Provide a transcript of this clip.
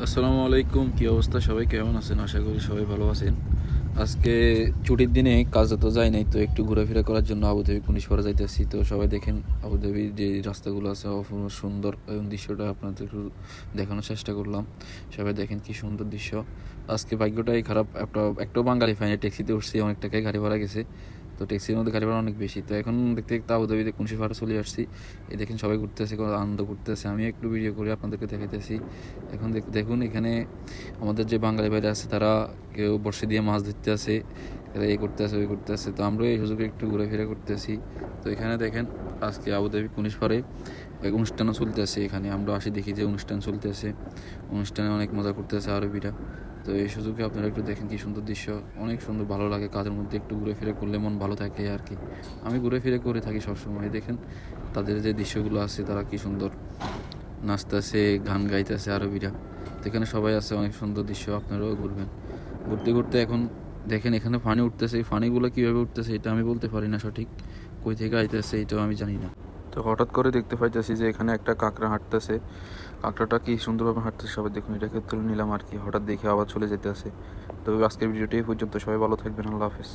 আসসালামু আলাইকুম, কি অবস্থা? সবাই কেমন আছেন? আশা করি সবাই ভালো আছেন। আজকে ছুটির দিনে কাজে তো যাই নাই, তো একটু ঘোরাফেরা করার জন্য আবুধাবি কুনিশপাড়া যাইতেছি। তো সবাই দেখেন আবুধাবির যে রাস্তাগুলো আছে অপূর্ব সুন্দর, এবং দৃশ্যটা আপনাদের একটু দেখানোর চেষ্টা করলাম। সবাই দেখেন কি সুন্দর দৃশ্য। আজকে ভাগ্যটাই খারাপ, একটাও বাঙালি ফাইনে ট্যাক্সিতে উঠছি, অনেক টাকায় গাড়ি ভাড়া গেছে। তো ট্যাক্সির মধ্যে গাড়ি ভাড়া অনেক বেশি। তো এখন দেখতে দেখতে আবুধাবিতে কুনিশপাড়া চলে আসছি। এই দেখেন সবাই ঘুরতেছে, কোনো আনন্দ করতেছে। আমি একটু ভিডিও করে আপনাদেরকে দেখাইতেছি। এখন দেখুন এখানে আমাদের যে বাঙালি ভাইরা আছে তারা কেউ বড়শি দিয়ে মাছ ধরতে আছে, এরা এই করতে আছে ওই করতে আছে। তো আমরা এই সুযোগে একটু ঘোরাফেরা করতেছি। তো এখানে দেখেন আজকে আবুধাবি কুনিশপাড়ে এক অনুষ্ঠানও চলতেছে। এখানে আমরা আসি দেখি যে অনুষ্ঠান চলতেছে, অনুষ্ঠানে অনেক মজা করতেছে আরবিরা। তো এই সুযোগে আপনারা একটু দেখেন কি সুন্দর দৃশ্য, অনেক সুন্দর, ভালো লাগে। কাজের মধ্যে একটু ঘুরে ফিরে করলে মন ভালো থাকে আর কি। আমি ঘুরে ফিরে করে থাকি সবসময়। দেখেন তাদের যে দৃশ্যগুলো আছে, তারা কি সুন্দর নাচতেছে, গান গাইতেছে আরবিরা। তো এখানে সবাই আছে, অনেক সুন্দর দৃশ্য। আপনারাও ঘুরবেন। ঘুরতে ঘুরতে এখন দেখেন এখানে ফানি উঠতেছে। এই ফানিগুলো কীভাবে উঠতেছে এটা আমি বলতে পারি না সঠিক, কই থেকে আইতেছে এটাও আমি জানি না। তো হঠাৎ করে দেখতে পাইতেছি যে এখানে একটা কাঁকড়া হাঁটতেছে। কাঁকড়াটা কি সুন্দরভাবে হাঁটতেছে, সবাই দেখুন। এটাকে তুলে নিলাম আর কি, হঠাৎ দেখে আবার চলে যেতে আছে। তো আজকের ভিডিওটি এই পর্যন্ত। সবাই ভালো থাকবেন, আল্লাহ হাফেজ।